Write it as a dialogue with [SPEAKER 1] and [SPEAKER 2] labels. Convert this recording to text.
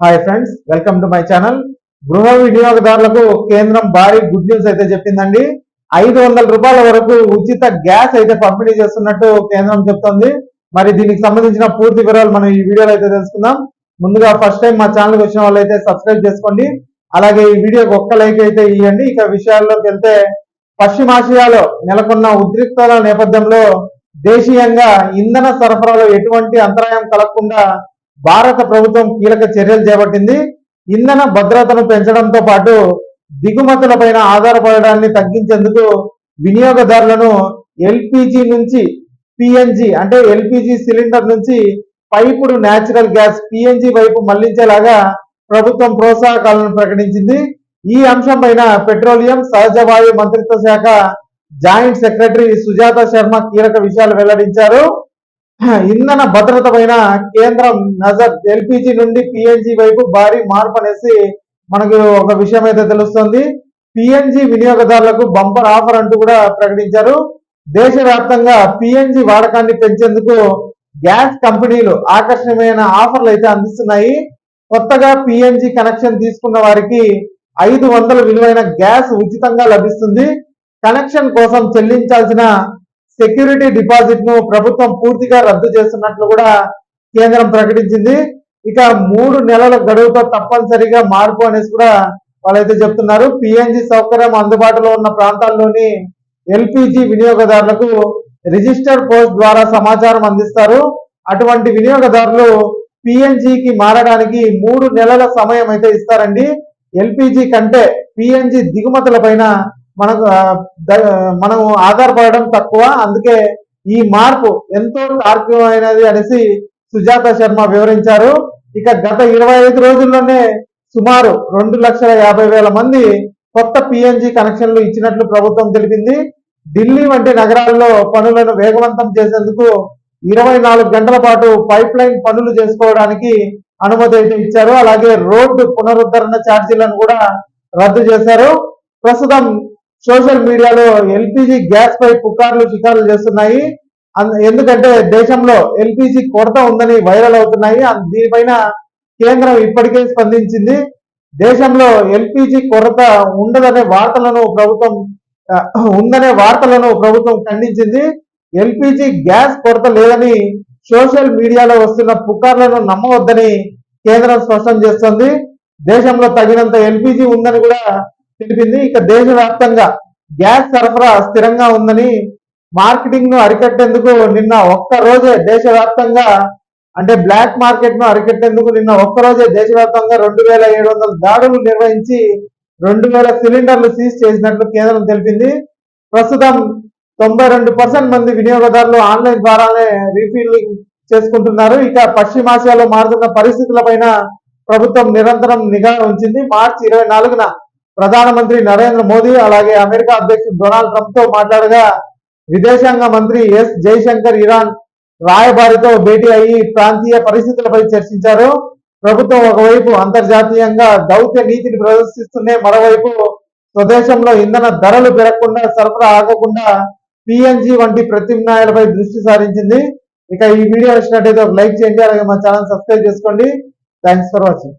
[SPEAKER 1] Hi friends, welcome to my channel. గృహ వినియోగదారులకు కేంద్రం భారీ గుడ్ న్యూస్ అయితే చెప్పిందండి. 500 రూపాయల వరకు ఉచిత గ్యాస్ అయితే పంపిణీ చేస్తున్నట్టు కేంద్రం చెప్తోంది. మరి దీనికి సంబంధించిన పూర్తి వివరాలు మనం ఈ వీడియోలో అయితే తెలుసుకుందాం. ముందుగా ఫస్ట్ టైం మా ఛానల్కి వచ్చిన వాళ్ళు అయితే సబ్స్క్రైబ్ చేసుకోండి. అలాగే ఈ వీడియోకి ఒక్క లైక్ అయితే ఇవ్వండి. ఇక విషయాల్లోకి వెళ్తే, పశ్చిమాసియాలో నెలకొన్న ఉద్రిక్తల నేపథ్యంలో దేశీయంగా ఇంధన సరఫరాలో ఎటువంటి అంతరాయం కలగకుండా భారత ప్రభుత్వం కీలక చర్యలు చేపట్టింది. ఇంధన భద్రతను పెంచడంతో పాటు దిగుమతులపైన ఆధారపడడాన్ని తగ్గించేందుకు వినియోగదారులను ఎల్పిజి నుంచి పిఎన్జి అంటే ఎల్పిజి సిలిండర్ నుంచి పైపుడు న్యాచురల్ గ్యాస్ పిఎన్జి వైపు మళ్లించేలాగా ప్రభుత్వం ప్రోత్సాహకాలను ప్రకటించింది. ఈ అంశం పైన పెట్రోలియం సహజ వాయు మంత్రిత్వ శాఖ జాయింట్ సెక్రటరీ సుజాత శర్మ కీలక విషయాలు వెల్లడించారు. ఇంధన భద్రత పైన కేంద్రం నజర్ ఎల్పిజి నుండి పిఎన్జి వైపు భారీ మార్పు అనేసి మనకు ఒక విషయం అయితే తెలుస్తుంది. పిఎన్జి వినియోగదారులకు బంపర్ ఆఫర్ అంటూ కూడా ప్రకటించారు. దేశవ్యాప్తంగా పిఎన్జి వాడకాన్ని పెంచేందుకు గ్యాస్ కంపెనీలు ఆకర్షణీయమైన ఆఫర్లు అయితే అందిస్తున్నాయి. కొత్తగా పిఎన్జి కనెక్షన్ తీసుకున్న వారికి 500 విలువైన గ్యాస్ ఉచితంగా లభిస్తుంది. కనెక్షన్ కోసం చెల్లించాల్సిన సెక్యూరిటీ డిపాజిట్ ను ప్రభుత్వం పూర్తిగా రద్దు చేస్తున్నట్లు కూడా కేంద్రం ప్రకటించింది. ఇక 3 నెలల గడువుతో తప్పనిసరిగా మార్పు అనేసి కూడా వాళ్ళైతే చెప్తున్నారు. పిఎన్జి సౌకర్యం అందుబాటులో ఉన్న ప్రాంతాల్లోని ఎల్పిజి వినియోగదారులకు రిజిస్టర్ పోస్ట్ ద్వారా సమాచారం అందిస్తారు. అటువంటి వినియోగదారులు పిఎన్జికి మారడానికి 3 నెలల సమయం అయితే ఇస్తారండి. ఎల్పిజి కంటే పిఎన్జి దిగుమతుల పైన మనం ఆధారపడడం తక్కువ, అందుకే ఈ మార్పు ఎంతో తార్కికమైనది అనేసి సుజాత శర్మ వివరించారు. ఇక గత 25 రోజుల్లోనే సుమారు 2,50,000 మంది కొత్త పిఎన్జి కనెక్షన్లు ఇచ్చినట్లు ప్రభుత్వం తెలిపింది. ఢిల్లీ వంటి నగరాల్లో పనులను వేగవంతం చేసేందుకు 24 గంటల పాటు పైప్ లైన్ పనులు చేసుకోవడానికి అనుమతి అయితే ఇచ్చారు. అలాగే రోడ్డు పునరుద్ధరణ ఛార్జీలను కూడా రద్దు చేశారు. ప్రస్తుతం సోషల్ మీడియాలో ఎల్పిజి గ్యాస్ పై పుకార్లు షికార్లు చేస్తున్నాయి. ఎందుకంటే దేశంలో ఎల్పిజి కొరత ఉందని వైరల్ అవుతున్నాయి. దీనిపైన కేంద్రం ఇప్పటికే స్పందించింది. దేశంలో ఎల్పిజి కొరత ఉందనే వార్తలను ప్రభుత్వం ఖండించింది. ఎల్పిజి గ్యాస్ కొరత లేదని సోషల్ మీడియాలో వస్తున్న పుకార్లను నమ్మవద్దని కేంద్రం స్పష్టం చేస్తుంది. దేశంలో తగినంత ఎల్పిజి ఉందని కూడా తెలిపింది. ఇక దేశవ్యాప్తంగా గ్యాస్ సరఫరా స్థిరంగా ఉందని, మార్కెటింగ్ ను అరికట్టేందుకు నిన్న ఒక్కరోజే దేశవ్యాప్తంగా అంటే బ్లాక్ మార్కెట్ ను అరికట్టేందుకు నిన్న ఒక్కరోజే దేశవ్యాప్తంగా 2,700 దాడులు నిర్వహించి 2,000 సిలిండర్లు సీజ్ చేసినట్లు కేంద్రం తెలిపింది. ప్రస్తుతం 92% మంది వినియోగదారులు ఆన్లైన్ ద్వారానే రీఫిల్లింగ్ చేసుకుంటున్నారు. ఇక పశ్చిమాసియాలో మారుతున్న పరిస్థితులపైన ప్రభుత్వం నిరంతరం నిఘా ఉంచింది. మార్చి 24న ప్రధానమంత్రి నరేంద్ర మోదీ అలాగే అమెరికా అధ్యక్షుడు డొనాల్డ్ ట్రంప్ తో మాట్లాడగా, విదేశాంగ మంత్రి ఎస్ జైశంకర్ ఇరాన్ రాయబారితో భేటీ అయ్యి ప్రాంతీయ పరిస్థితులపై చర్చించారు. ప్రభుత్వం ఒకవైపు అంతర్జాతీయంగా దౌత్య నీతిని ప్రదర్శిస్తూనే మరోవైపు స్వదేశంలో ఇంధన ధరలు పెరగకుండా, సరఫరా ఆగకుండా పిఎన్జి వంటి ప్రత్యామ్నాయాలపై దృష్టి సారించింది. ఇక ఈ వీడియో నచ్చినట్టయితే ఒక లైక్ చేయండి, అలాగే మా ఛానల్ సబ్స్క్రైబ్ చేసుకోండి. Thanks for watching.